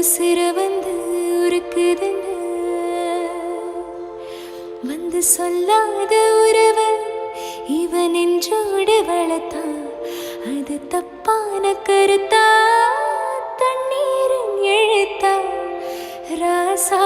உசிர வந்து உருக்குதுன்னு வந்து சொல்லாத உறவு இவன் என்றோடு வளர்த்தான். அது தப்பான கருத்தா தண்ணீரின் எழுத்தா ராசா